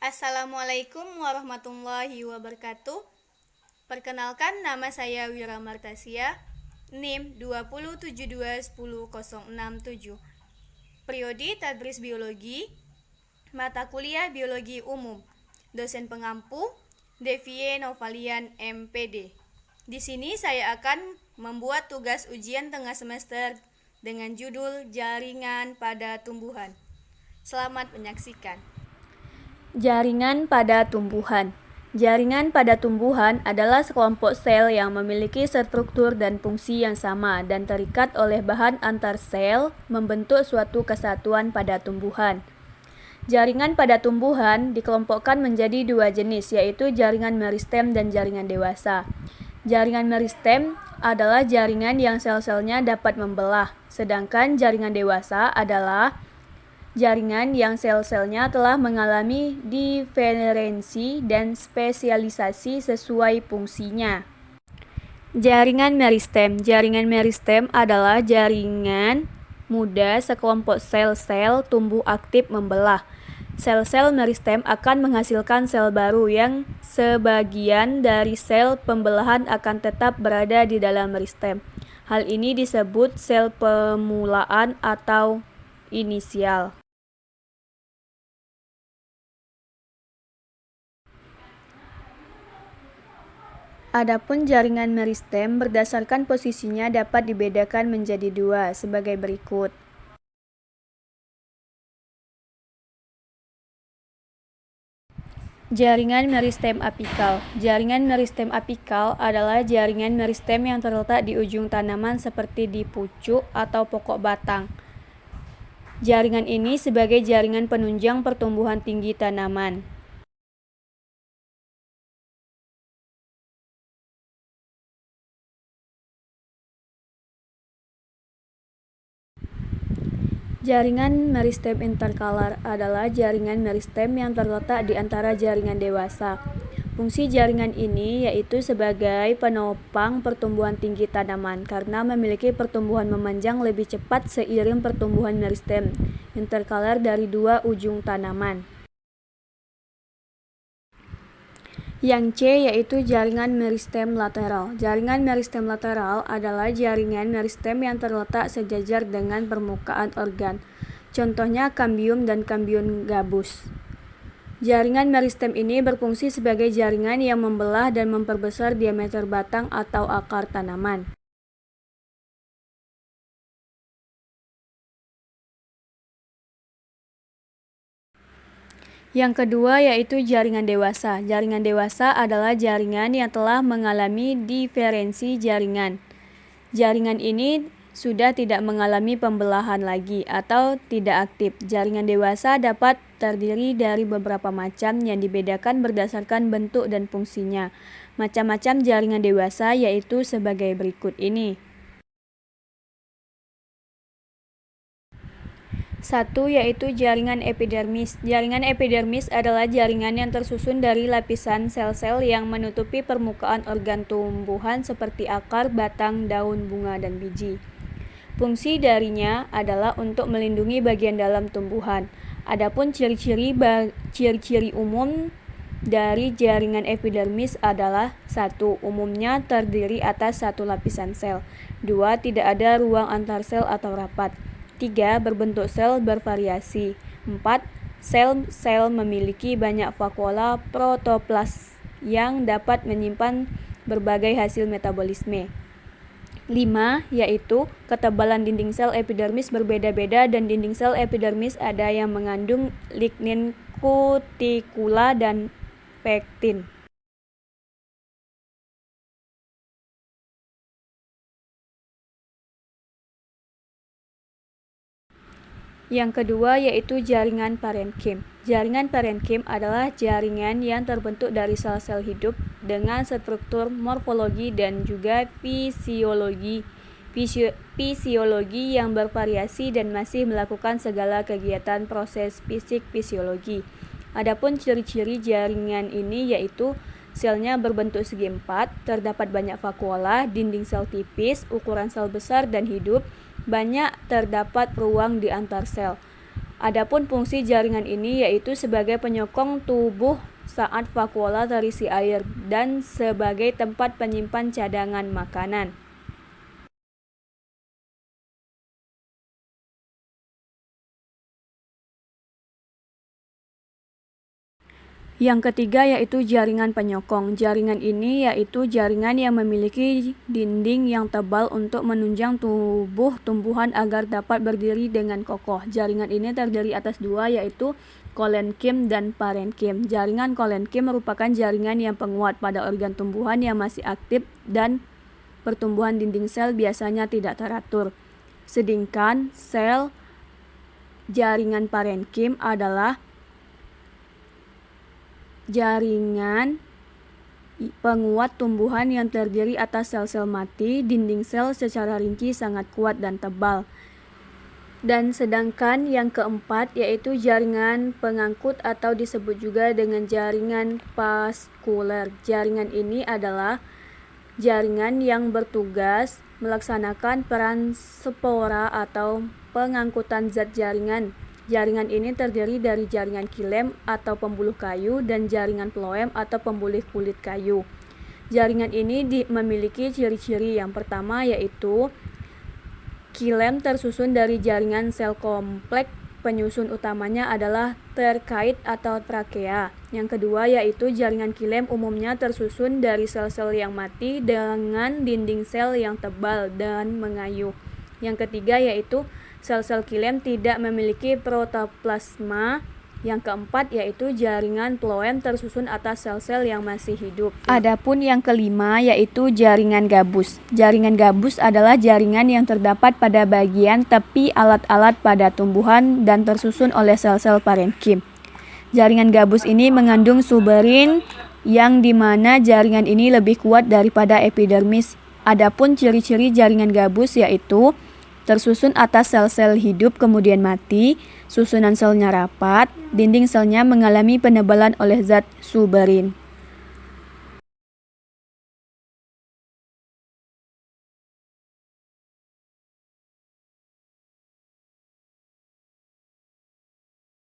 Assalamualaikum warahmatullahi wabarakatuh. Perkenalkan, nama saya Wira Martasia, NIM 207210067. Priodi Tadris Biologi, mata kuliah Biologi Umum. Dosen pengampu Devie Novalian MPD. Di sini saya akan membuat tugas ujian tengah semester dengan judul Jaringan pada Tumbuhan. Selamat menyaksikan. Jaringan pada tumbuhan. Jaringan pada tumbuhan adalah sekelompok sel yang memiliki struktur dan fungsi yang sama dan terikat oleh bahan antar sel membentuk suatu kesatuan pada tumbuhan. Jaringan pada tumbuhan dikelompokkan menjadi dua jenis, yaitu jaringan meristem dan jaringan dewasa. Jaringan meristem adalah jaringan yang sel-selnya dapat membelah, sedangkan jaringan dewasa adalah jaringan yang sel-selnya telah mengalami diferensi dan spesialisasi sesuai fungsinya. Jaringan meristem. Jaringan meristem adalah jaringan muda sekelompok sel-sel tumbuh aktif membelah. Sel-sel meristem akan menghasilkan sel baru yang sebagian dari sel pembelahan akan tetap berada di dalam meristem. Hal ini disebut sel pemulaan atau inisial. Adapun jaringan meristem berdasarkan posisinya dapat dibedakan menjadi dua sebagai berikut. Jaringan meristem apikal. Jaringan meristem apikal adalah jaringan meristem yang terletak di ujung tanaman seperti di pucuk atau pokok batang. Jaringan ini sebagai jaringan penunjang pertumbuhan tinggi tanaman. Jaringan meristem interkalar adalah jaringan meristem yang terletak di antara jaringan dewasa. Fungsi jaringan ini yaitu sebagai penopang pertumbuhan tinggi tanaman karena memiliki pertumbuhan memanjang lebih cepat seiring pertumbuhan meristem interkalar dari dua ujung tanaman. Yang C yaitu jaringan meristem lateral. Jaringan meristem lateral adalah jaringan meristem yang terletak sejajar dengan permukaan organ. Contohnya kambium dan kambium gabus. Jaringan meristem ini berfungsi sebagai jaringan yang membelah dan memperbesar diameter batang atau akar tanaman. Yang kedua yaitu jaringan dewasa. Jaringan dewasa adalah jaringan yang telah mengalami diferensi jaringan. Jaringan ini sudah tidak mengalami pembelahan lagi atau tidak aktif. Jaringan dewasa dapat terdiri dari beberapa macam yang dibedakan berdasarkan bentuk dan fungsinya. Macam-macam jaringan dewasa yaitu sebagai berikut ini. 1. Yaitu jaringan epidermis. Jaringan epidermis adalah jaringan yang tersusun dari lapisan sel-sel yang menutupi permukaan organ tumbuhan seperti akar, batang, daun, bunga, dan biji. Fungsi darinya adalah untuk melindungi bagian dalam tumbuhan. Adapun ciri-ciri umum dari jaringan epidermis adalah 1. Umumnya terdiri atas satu lapisan sel. 2. Tidak ada ruang antar sel atau rapat. 3. Berbentuk sel bervariasi. 4. Sel-sel memiliki banyak vakuola protoplas yang dapat menyimpan berbagai hasil metabolisme. 5. Yaitu ketebalan dinding sel epidermis berbeda-beda dan dinding sel epidermis ada yang mengandung lignin, kutikula, dan pektin. Yang kedua yaitu jaringan parenkim. Jaringan parenkim adalah jaringan yang terbentuk dari sel-sel hidup dengan struktur morfologi dan juga fisiologi yang bervariasi dan masih melakukan segala kegiatan proses fisik fisiologi. Adapun ciri-ciri jaringan ini yaitu selnya berbentuk segi empat, terdapat banyak vakuola, dinding sel tipis, ukuran sel besar dan hidup, banyak terdapat ruang di antar sel. Adapun fungsi jaringan ini yaitu sebagai penyokong tubuh saat vakuola terisi air dan sebagai tempat penyimpan cadangan makanan. Yang ketiga yaitu jaringan penyokong. Jaringan ini yaitu jaringan yang memiliki dinding yang tebal untuk menunjang tubuh tumbuhan agar dapat berdiri dengan kokoh. Jaringan ini terdiri atas dua yaitu kolenkim dan parenkim. Jaringan kolenkim merupakan jaringan yang penguat pada organ tumbuhan yang masih aktif dan pertumbuhan dinding sel biasanya tidak teratur. Sedangkan sel jaringan parenkim adalah jaringan penguat tumbuhan yang terdiri atas sel-sel mati. Dinding sel secara rinci sangat kuat dan tebal. Dan sedangkan yang keempat yaitu jaringan pengangkut atau disebut juga dengan jaringan vaskuler. Jaringan ini adalah jaringan yang bertugas melaksanakan peran spora atau pengangkutan zat jaringan. Jaringan ini terdiri dari jaringan kilem atau pembuluh kayu dan jaringan floem atau pembuluh kulit kayu. Jaringan ini memiliki ciri-ciri. Yang pertama yaitu kilem tersusun dari jaringan sel kompleks. Penyusun utamanya adalah terkait atau trakea. Yang kedua yaitu jaringan kilem umumnya tersusun dari sel-sel yang mati dengan dinding sel yang tebal dan mengayuh. Yang ketiga yaitu sel-sel kilem tidak memiliki protoplasma. Yang keempat yaitu jaringan floem tersusun atas sel-sel yang masih hidup. Adapun yang kelima yaitu jaringan gabus. Jaringan gabus adalah jaringan yang terdapat pada bagian tepi alat-alat pada tumbuhan dan tersusun oleh sel-sel parenkim. Jaringan gabus ini mengandung suberin yang dimana jaringan ini lebih kuat daripada epidermis. Adapun ciri-ciri jaringan gabus yaitu tersusun atas sel-sel hidup kemudian mati, susunan selnya rapat, dinding selnya mengalami penebalan oleh zat suberin.